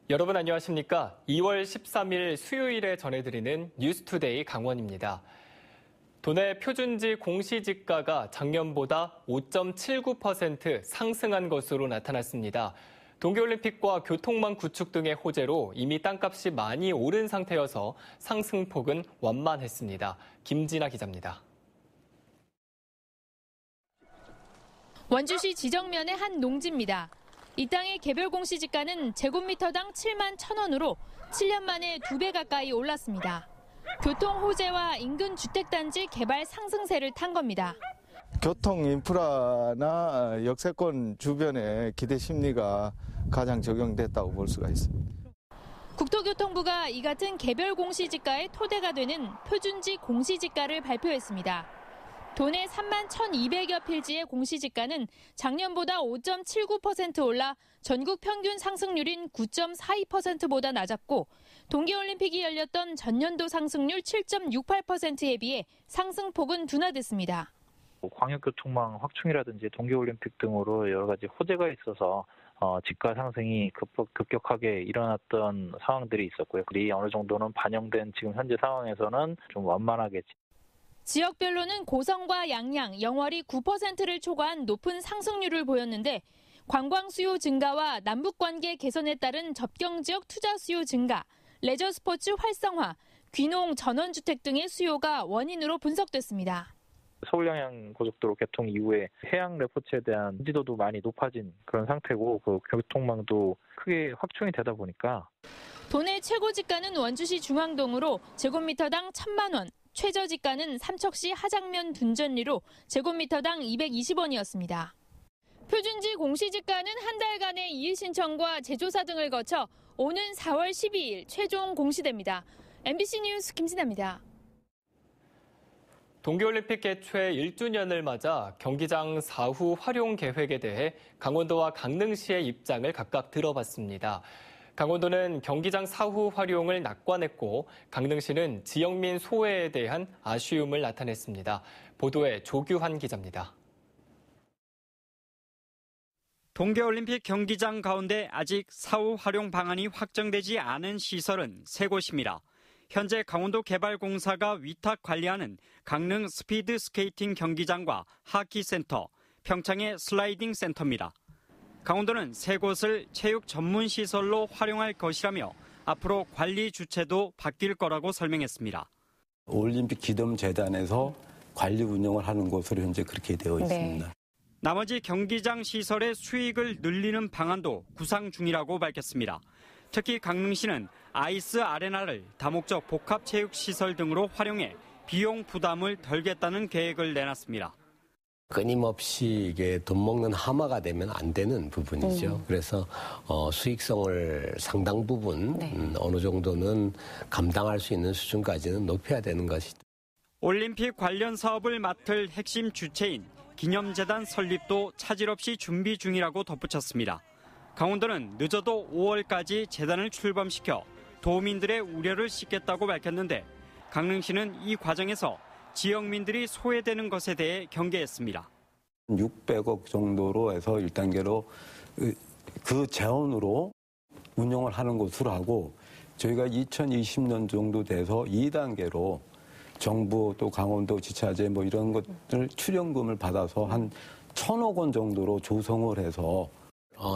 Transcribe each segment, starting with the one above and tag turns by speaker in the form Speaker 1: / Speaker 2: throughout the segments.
Speaker 1: 여러분 안녕하십니까? 2월 13일 수요일에 전해드리는 뉴스투데이 강원입니다. 도내 표준지 공시지가가 작년보다 5.79% 상승한 것으로 나타났습니다. 동계올림픽과 교통망 구축 등의 호재로 이미 땅값이 많이 오른 상태여서 상승폭은 완만했습니다. 김진아 기자입니다.
Speaker 2: 원주시 지정면의 한 농지입니다. 이 땅의 개별 공시지가는 제곱미터당 7만 1,000원으로 7년 만에 2배 가까이 올랐습니다. 교통 호재와 인근 주택단지 개발 상승세를 탄 겁니다.
Speaker 3: 교통 인프라나 역세권 주변의 기대 심리가 가장 적용됐다고 볼 수가 있습니다.
Speaker 2: 국토교통부가 이 같은 개별 공시지가의 토대가 되는 표준지 공시지가를 발표했습니다. 도내 3만 1,200여 필지의 공시지가는 작년보다 5.79% 올라 전국 평균 상승률인 9.42%보다 낮았고 동계올림픽이 열렸던 전년도 상승률 7.68%에 비해 상승폭은 둔화됐습니다.
Speaker 4: 광역교통망 확충이라든지 동계올림픽 등으로 여러 가지 호재가 있어서 지가 상승이 급격하게 일어났던 상황들이 있었고요. 그리 어느 정도는 반영된 지금 현재 상황에서는 좀 완만하게.
Speaker 2: 지역별로는 고성과 양양, 영월이 9%를 초과한 높은 상승률을 보였는데 관광 수요 증가와 남북관계 개선에 따른 접경지역 투자 수요 증가, 레저 스포츠 활성화, 귀농 전원주택 등의 수요가 원인으로 분석됐습니다.
Speaker 4: 서울 양양 고속도로 개통 이후에 해양 레포츠에 대한 인지도도 많이 높아진 그런 상태고 그 교통망도 크게 확충이 되다 보니까
Speaker 2: 도내 최고 지가는 원주시 중앙동으로 제곱미터당 1,000만 원, 최저지가는 삼척시 하장면 둔전리로 제곱미터당 220원이었습니다. 표준지 공시지가는 한 달간의 이의 신청과 재조사 등을 거쳐 오는 4월 12일 최종 공시됩니다. MBC 뉴스 김진아입니다.
Speaker 1: 동계올림픽 개최 1주년을 맞아 경기장 사후 활용 계획에 대해 강원도와 강릉시의 입장을 각각 들어봤습니다. 강원도는 경기장 사후 활용을 낙관했고 강릉시는 지역민 소외에 대한 아쉬움을 나타냈습니다. 보도에 조규환 기자입니다.
Speaker 5: 동계올림픽 경기장 가운데 아직 사후 활용 방안이 확정되지 않은 시설은 3곳입니다. 현재 강원도 개발공사가 위탁 관리하는 강릉 스피드 스케이팅 경기장과 하키센터, 평창의 슬라이딩 센터입니다. 강원도는 3곳을 체육 전문 시설로 활용할 것이라며 앞으로 관리 주체도 바뀔 거라고 설명했습니다.
Speaker 6: 올림픽 기념재단에서 관리 운영을 하는 것으로 현재 그렇게 되어 있습니다.
Speaker 5: 네. 나머지 경기장 시설의 수익을 늘리는 방안도 구상 중이라고 밝혔습니다. 특히 강릉시는 아이스 아레나를 다목적 복합체육시설 등으로 활용해 비용 부담을 덜겠다는 계획을 내놨습니다.
Speaker 7: 끊임없이 이게 돈 먹는 하마가 되면 안 되는 부분이죠. 그래서 수익성을 상당 부분 어느 정도는 감당할 수 있는 수준까지는 높여야 되는 것이죠.
Speaker 5: 올림픽 관련 사업을 맡을 핵심 주체인 기념재단 설립도 차질 없이 준비 중이라고 덧붙였습니다. 강원도는 늦어도 5월까지 재단을 출범시켜 도민들의 우려를 씻겠다고 밝혔는데 강릉시는 이 과정에서 지역민들이 소외되는 것에 대해 경계했습니다.
Speaker 6: 600억 정도로 해서 1단계로 그 재원으로 운영을 하는 것으로 하고 저희가 2020년 정도 돼서 2단계로 정부 또 강원도 지자체 뭐 이런 것들 출연금을 받아서 한 1,000억 원 정도로 조성을 해서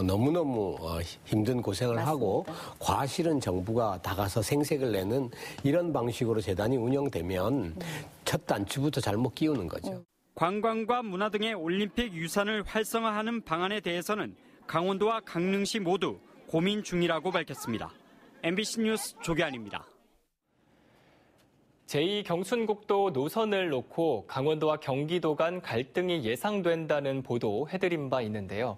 Speaker 7: 너무너무 힘든 고생을 맞습니다. 하고 과실은 정부가 다가서 생색을 내는 이런 방식으로 재단이 운영되면 첫 단추부터 잘못 끼우는 거죠.
Speaker 5: 관광과 문화 등의 올림픽 유산을 활성화하는 방안에 대해서는 강원도와 강릉시 모두 고민 중이라고 밝혔습니다. MBC 뉴스 조기환입니다.
Speaker 1: 제2경춘국도 노선을 놓고 강원도와 경기도 간 갈등이 예상된다는 보도 해드린 바 있는데요.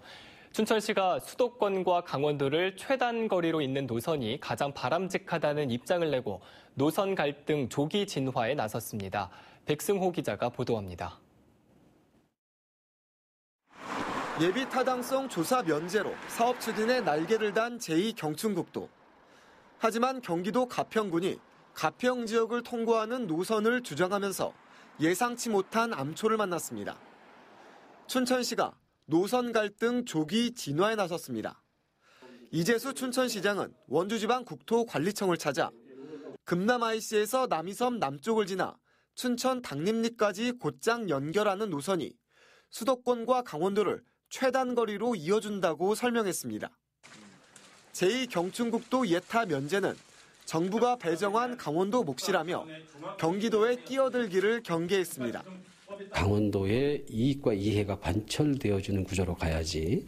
Speaker 1: 춘천시가 수도권과 강원도를 최단 거리로 잇는 노선이 가장 바람직하다는 입장을 내고 노선 갈등 조기 진화에 나섰습니다. 백승호 기자가 보도합니다.
Speaker 8: 예비 타당성 조사 면제로 사업 추진에 날개를 단 제2경춘국도. 하지만 경기도 가평군이 가평 지역을 통과하는 노선을 주장하면서 예상치 못한 암초를 만났습니다. 춘천시가 노선 갈등 조기 진화에 나섰습니다. 이재수 춘천시장은 원주지방국토관리청을 찾아 금남 IC에서 남이섬 남쪽을 지나 춘천 당림리까지 곧장 연결하는 노선이 수도권과 강원도를 최단 거리로 이어준다고 설명했습니다. 제2경춘국도 예타 면제는 정부가 배정한 강원도 몫이라며 경기도의 끼어들기를 경계했습니다.
Speaker 9: 강원도의 이익과 이해가 관철되어지는 구조로 가야지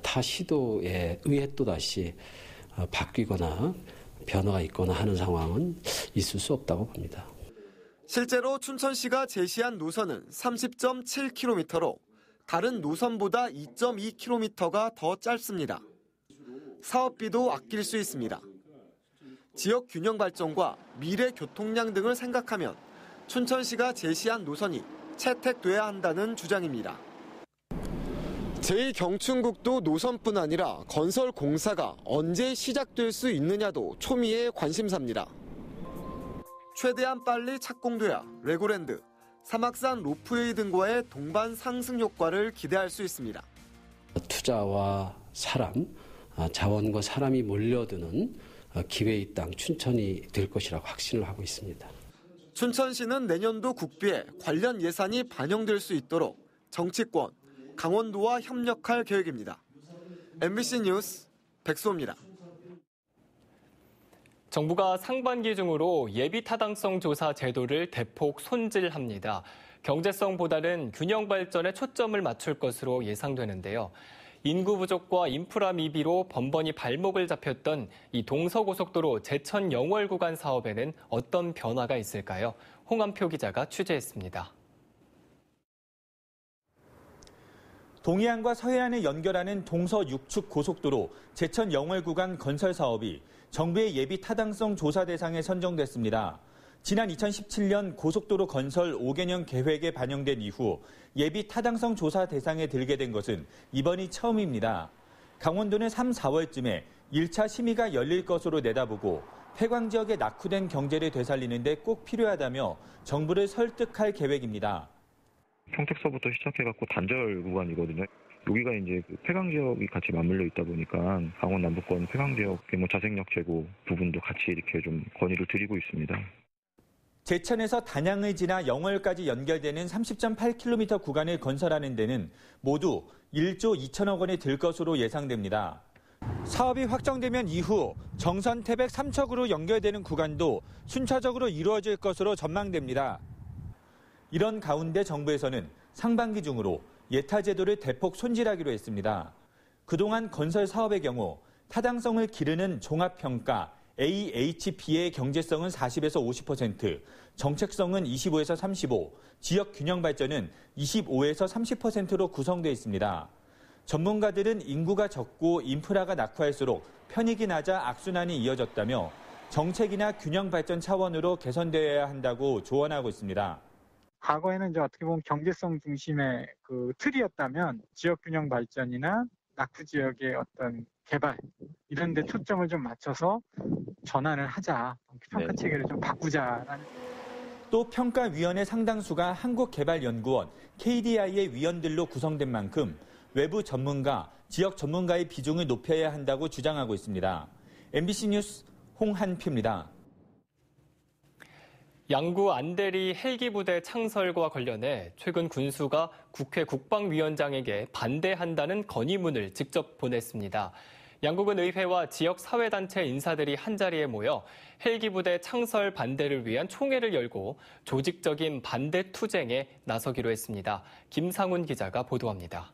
Speaker 9: 타 시도에 의해 또다시 바뀌거나 변화가 있거나 하는 상황은 있을 수 없다고 봅니다.
Speaker 8: 실제로 춘천시가 제시한 노선은 30.7km로 다른 노선보다 2.2km가 더 짧습니다. 사업비도 아낄 수 있습니다. 지역 균형 발전과 미래 교통량 등을 생각하면 춘천시가 제시한 노선이 채택돼야 한다는 주장입니다. 제2경춘국도 노선뿐 아니라 건설 공사가 언제 시작될 수 있느냐도 초미의 관심사입니다. 최대한 빨리 착공돼야 레고랜드, 사막산 로프웨이 등과의 동반 상승 효과를 기대할 수 있습니다.
Speaker 9: 투자와 사람, 자원과 사람이 몰려드는 기회의 땅 춘천이 될 것이라고 확신을 하고 있습니다.
Speaker 8: 춘천시는 내년도 국비에 관련 예산이 반영될 수 있도록 정치권, 강원도와 협력할 계획입니다. MBC 뉴스 백수호입니다.
Speaker 1: 정부가 상반기 중으로 예비 타당성 조사 제도를 대폭 손질합니다. 경제성보다는 균형 발전에 초점을 맞출 것으로 예상되는데요. 인구 부족과 인프라 미비로 번번이 발목을 잡혔던 이 동서고속도로 제천 영월 구간 사업에는 어떤 변화가 있을까요? 홍한표 기자가 취재했습니다.
Speaker 10: 동해안과 서해안을 연결하는 동서 육축 고속도로 제천 영월 구간 건설 사업이 정부의 예비 타당성 조사 대상에 선정됐습니다. 지난 2017년 고속도로 건설 5개년 계획에 반영된 이후 예비 타당성 조사 대상에 들게 된 것은 이번이 처음입니다. 강원도는 3, 4월쯤에 1차 심의가 열릴 것으로 내다보고 폐광 지역에 낙후된 경제를 되살리는 데 꼭 필요하다며 정부를 설득할 계획입니다.
Speaker 11: 평택서부터 시작해갖고 단절 구간이거든요. 여기가 이제 폐광 지역이 같이 맞물려 있다 보니까 강원 남부권 폐광 지역의 자생력 제고 부분도 같이 이렇게 좀 건의를 드리고 있습니다.
Speaker 10: 제천에서 단양을 지나 영월까지 연결되는 30.8km 구간을 건설하는 데는 모두 1조 2천억 원이 들 것으로 예상됩니다. 사업이 확정되면 이후 정선 태백 3척으로 연결되는 구간도 순차적으로 이루어질 것으로 전망됩니다. 이런 가운데 정부에서는 상반기 중으로 예타 제도를 대폭 손질하기로 했습니다. 그동안 건설 사업의 경우 타당성을 기르는 종합평가 AHP의 경제성은 40에서 50%, 정책성은 25에서 35, 지역 균형 발전은 25에서 30%로 구성되어 있습니다. 전문가들은 인구가 적고 인프라가 낙후할수록 편익이 낮아 악순환이 이어졌다며 정책이나 균형 발전 차원으로 개선되어야 한다고 조언하고 있습니다.
Speaker 12: 과거에는 이제 어떻게 보면 경제성 중심의 그 틀이었다면 지역 균형 발전이나 낙후 지역의 어떤 개발 이런 데 초점을 좀 맞춰서 전환을 하자. 평가 체계를 좀 바꾸자라는.
Speaker 10: 또 평가위원회 상당수가 한국개발연구원 KDI의 위원들로 구성된 만큼 외부 전문가, 지역 전문가의 비중을 높여야 한다고 주장하고 있습니다. MBC 뉴스 홍한표입니다.
Speaker 1: 양구 안대리 헬기부대 창설과 관련해 최근 군수가 국회 국방위원장에게 반대한다는 건의문을 직접 보냈습니다. 양국은 의회와 지역사회단체 인사들이 한자리에 모여 헬기부대 창설 반대를 위한 총회를 열고 조직적인 반대 투쟁에 나서기로 했습니다. 김상훈 기자가 보도합니다.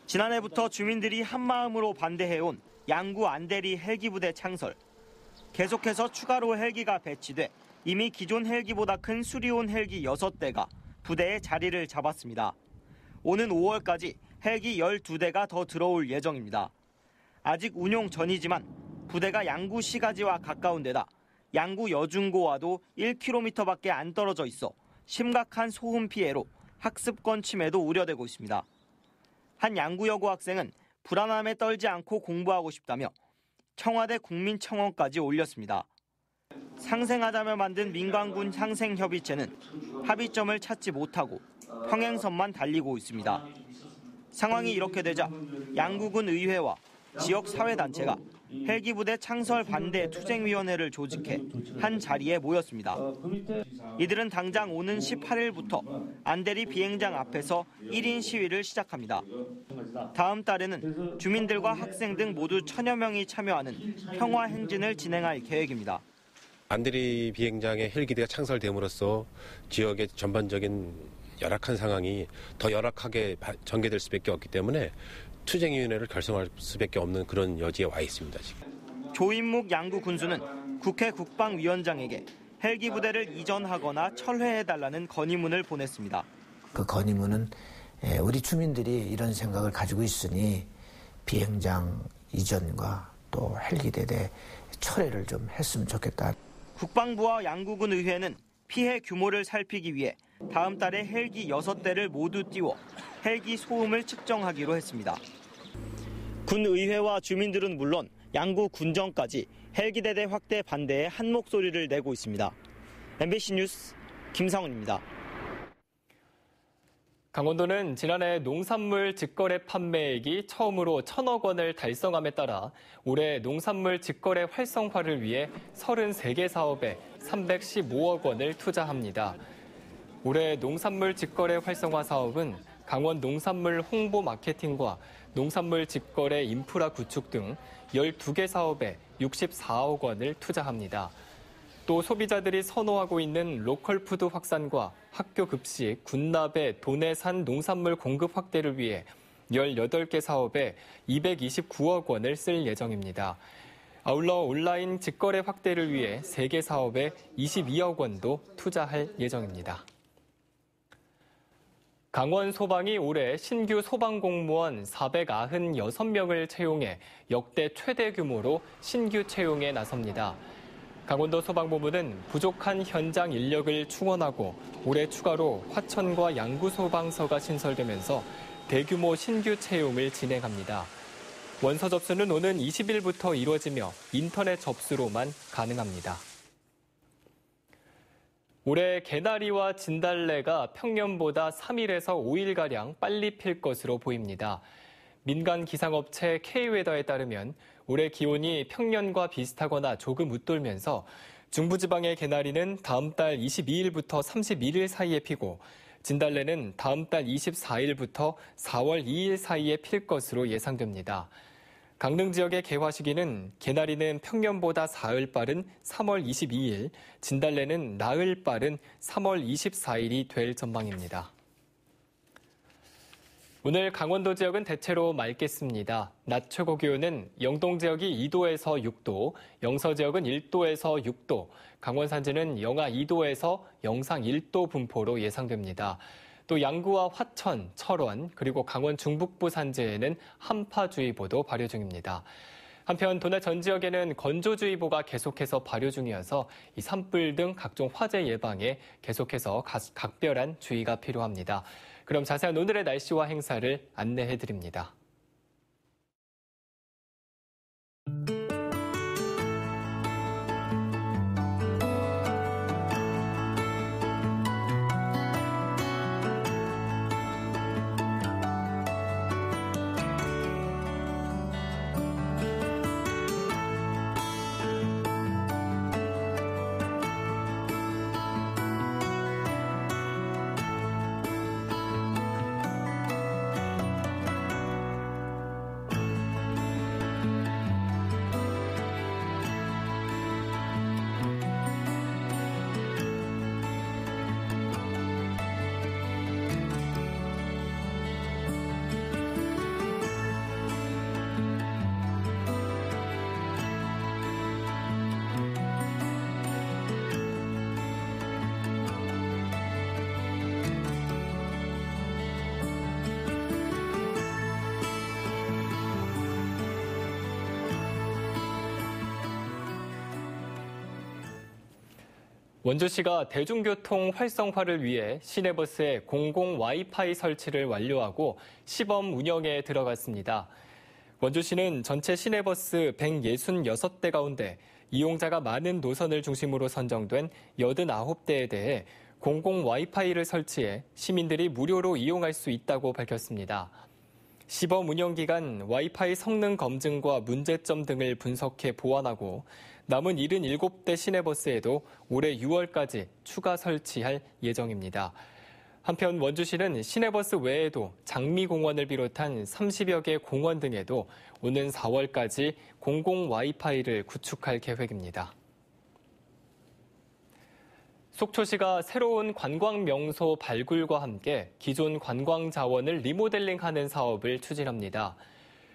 Speaker 13: 지난해부터 주민들이 한마음으로 반대해온 양구 안대리 헬기부대 창설. 계속해서 추가로 헬기가 배치돼 이미 기존 헬기보다 큰 수리온 헬기 6대가 부대에 자리를 잡았습니다. 오는 5월까지 헬기 12대가 더 들어올 예정입니다. 아직 운용 전이지만 부대가 양구 시가지와 가까운 데다 양구 여중고와도 1km밖에 안 떨어져 있어 심각한 소음 피해로 학습권 침해도 우려되고 있습니다. 한 양구 여고 학생은 불안함에 떨지 않고 공부하고 싶다며 청와대 국민청원까지 올렸습니다. 상생하자며 만든 민간군 상생협의체는 합의점을 찾지 못하고 평행선만 달리고 있습니다. 상황이 이렇게 되자 양구군 의회와 지역 사회단체가 헬기부대 창설 반대 투쟁위원회를 조직해 한 자리에 모였습니다. 이들은 당장 오는 18일부터 안대리 비행장 앞에서 1인 시위를 시작합니다. 다음 달에는 주민들과 학생 등 모두 1000여 명이 참여하는 평화 행진을 진행할 계획입니다.
Speaker 14: 안대리 비행장에 헬기대가 창설됨으로써 지역의 전반적인 열악한 상황이 더 열악하게 전개될 수밖에 없기 때문에 투쟁위원회를 결성할 수밖에 없는 그런 여지에 와 있습니다. 지금.
Speaker 13: 조인묵 양구 군수는 국회 국방위원장에게 헬기 부대를 이전하거나 철회해달라는 건의문을 보냈습니다.
Speaker 15: 그 건의문은 우리 주민들이 이런 생각을 가지고 있으니 비행장 이전과 또 헬기대대 철회를 좀 했으면 좋겠다.
Speaker 13: 국방부와 양구군 의회는 피해 규모를 살피기 위해 다음 달에 헬기 6대를 모두 띄워 헬기 소음을 측정하기로 했습니다. 군의회와 주민들은 물론 양구 군정까지 헬기대대 확대 반대에 한 목소리를 내고 있습니다. MBC 뉴스 김상훈입니다.
Speaker 1: 강원도는 지난해 농산물 직거래 판매액이 처음으로 1,000억 원을 달성함에 따라 올해 농산물 직거래 활성화를 위해 33개 사업에 315억 원을 투자합니다. 올해 농산물 직거래 활성화 사업은 강원 농산물 홍보 마케팅과 농산물 직거래 인프라 구축 등 12개 사업에 64억 원을 투자합니다. 또 소비자들이 선호하고 있는 로컬 푸드 확산과 학교 급식, 군납의 도내산 농산물 공급 확대를 위해 18개 사업에 229억 원을 쓸 예정입니다. 아울러 온라인 직거래 확대를 위해 3개 사업에 22억 원도 투자할 예정입니다. 강원 소방이 올해 신규 소방공무원 496명을 채용해 역대 최대 규모로 신규 채용에 나섭니다. 강원도 소방본부는 부족한 현장 인력을 충원하고 올해 추가로 화천과 양구 소방서가 신설되면서 대규모 신규 채용을 진행합니다. 원서 접수는 오는 20일부터 이루어지며 인터넷 접수로만 가능합니다. 올해 개나리와 진달래가 평년보다 3일에서 5일가량 빨리 필 것으로 보입니다. 민간 기상업체 K웨더에 따르면 올해 기온이 평년과 비슷하거나 조금 웃돌면서 중부지방의 개나리는 다음 달 22일부터 31일 사이에 피고 진달래는 다음 달 24일부터 4월 2일 사이에 필 것으로 예상됩니다. 강릉 지역의 개화 시기는 개나리는 평년보다 사흘 빠른 3월 22일, 진달래는 나흘 빠른 3월 24일이 될 전망입니다. 오늘 강원도 지역은 대체로 맑겠습니다. 낮 최고 기온은 영동 지역이 2도에서 6도, 영서 지역은 1도에서 6도, 강원 산지는 영하 2도에서 영상 1도 분포로 예상됩니다. 또 양구와 화천, 철원, 그리고 강원 중북부 산지에는 한파주의보도 발효 중입니다. 한편 도내 전 지역에는 건조주의보가 계속해서 발효 중이어서 이 산불 등 각종 화재 예방에 계속해서 각별한 주의가 필요합니다. 그럼 자세한 오늘의 날씨와 행사를 안내해드립니다. 원주시가 대중교통 활성화를 위해 시내버스에 공공 와이파이 설치를 완료하고 시범 운영에 들어갔습니다. 원주시는 전체 시내버스 166대 가운데 이용자가 많은 노선을 중심으로 선정된 89대에 대해 공공 와이파이를 설치해 시민들이 무료로 이용할 수 있다고 밝혔습니다. 시범 운영 기간 와이파이 성능 검증과 문제점 등을 분석해 보완하고 남은 77대 시내버스에도 올해 6월까지 추가 설치할 예정입니다. 한편 원주시는 시내버스 외에도 장미공원을 비롯한 30여 개 공원 등에도 오는 4월까지 공공 와이파이를 구축할 계획입니다. 속초시가 새로운 관광 명소 발굴과 함께 기존 관광 자원을 리모델링하는 사업을 추진합니다.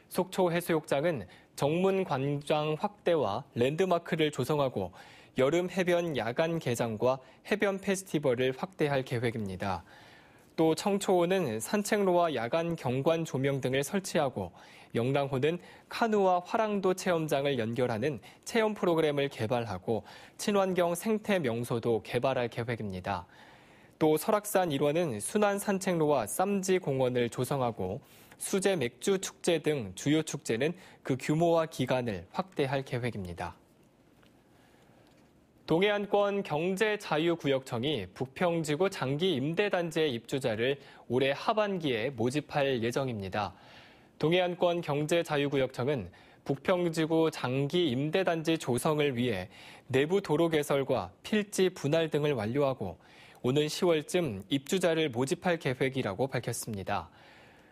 Speaker 1: 속초 해수욕장은 정문 광장 확대와 랜드마크를 조성하고 여름 해변 야간 개장과 해변 페스티벌을 확대할 계획입니다. 또 청초호는 산책로와 야간 경관 조명 등을 설치하고 영랑호는 카누와 화랑도 체험장을 연결하는 체험 프로그램을 개발하고 친환경 생태 명소도 개발할 계획입니다. 또 설악산 일원은 순환 산책로와 쌈지 공원을 조성하고 수제 맥주 축제 등 주요 축제는 그 규모와 기간을 확대할 계획입니다. 동해안권 경제자유구역청이 부평지구 장기 임대단지의 입주자를 올해 하반기에 모집할 예정입니다. 동해안권 경제자유구역청은 부평지구 장기 임대단지 조성을 위해 내부 도로 개설과 필지 분할 등을 완료하고 오는 10월쯤 입주자를 모집할 계획이라고 밝혔습니다.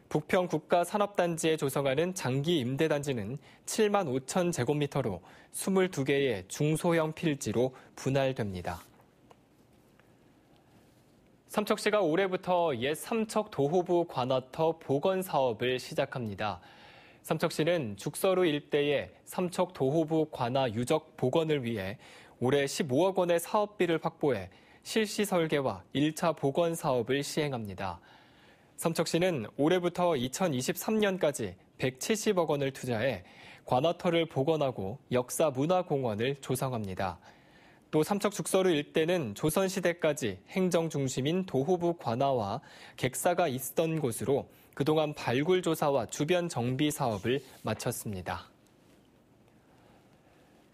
Speaker 1: 부평 국가산업단지에 조성하는 장기 임대단지는 7만 5천 제곱미터로 22개의 중소형 필지로 분할됩니다. 삼척시가 올해부터 옛 삼척 도호부 관아터 복원 사업을 시작합니다. 삼척시는 죽서루 일대의 삼척 도호부 관아 유적 복원을 위해 올해 15억 원의 사업비를 확보해 실시 설계와 1차 복원 사업을 시행합니다. 삼척시는 올해부터 2023년까지 170억 원을 투자해 관아터를 복원하고 역사문화공원을 조성합니다. 또 삼척 죽서루 일대는 조선시대까지 행정 중심인 도호부 관아와 객사가 있었던 곳으로 그동안 발굴 조사와 주변 정비 사업을 마쳤습니다.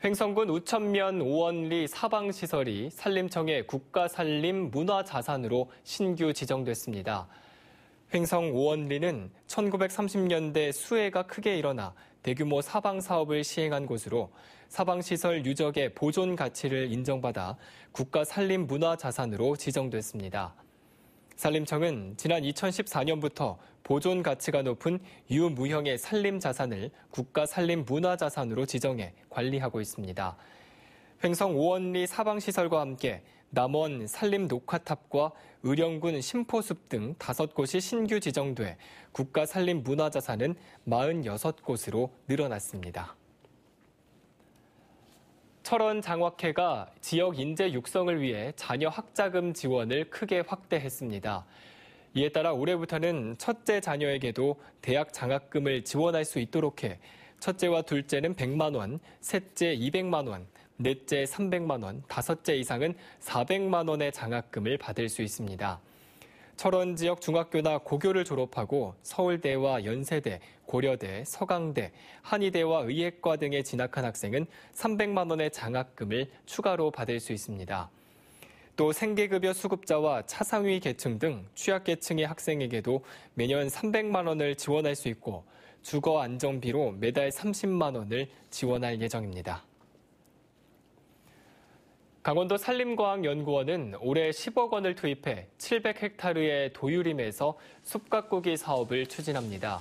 Speaker 1: 횡성군 우천면 오원리 사방시설이 산림청의 국가산림문화자산으로 신규 지정됐습니다. 횡성 오원리는 1930년대 수해가 크게 일어나 대규모 사방 사업을 시행한 곳으로 사방시설 유적의 보존 가치를 인정받아 국가산림문화자산으로 지정됐습니다. 산림청은 지난 2014년부터 보존 가치가 높은 유무형의 산림자산을 국가산림문화자산으로 지정해 관리하고 있습니다. 횡성 오원리 사방시설과 함께 남원 산림녹화탑과 의령군 심포숲 등 5곳이 신규 지정돼 국가산림문화자산은 46곳으로 늘어났습니다. 철원 장학회가 지역 인재 육성을 위해 자녀 학자금 지원을 크게 확대했습니다. 이에 따라 올해부터는 첫째 자녀에게도 대학 장학금을 지원할 수 있도록 해 첫째와 둘째는 100만 원, 셋째 200만 원, 넷째 300만 원, 다섯째 이상은 400만 원의 장학금을 받을 수 있습니다. 철원 지역 중학교나 고교를 졸업하고 서울대와 연세대, 고려대, 서강대, 한의대와 의예과 등에 진학한 학생은 300만 원의 장학금을 추가로 받을 수 있습니다. 또 생계급여 수급자와 차상위 계층 등 취약계층의 학생에게도 매년 300만 원을 지원할 수 있고 주거 안정비로 매달 30만 원을 지원할 예정입니다. 강원도 산림과학연구원은 올해 10억 원을 투입해 700헥타르의 도유림에서 숲 가꾸기 사업을 추진합니다.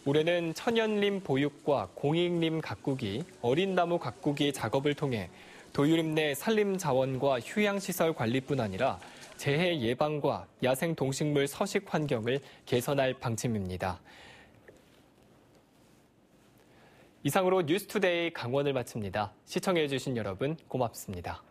Speaker 1: 올해는 천연림 보육과 공익림 가꾸기, 어린 나무 가꾸기 작업을 통해 도유림 내 산림 자원과 휴양시설 관리뿐 아니라 재해 예방과 야생 동식물 서식 환경을 개선할 방침입니다. 이상으로 뉴스투데이 강원을 마칩니다. 시청해주신 여러분 고맙습니다.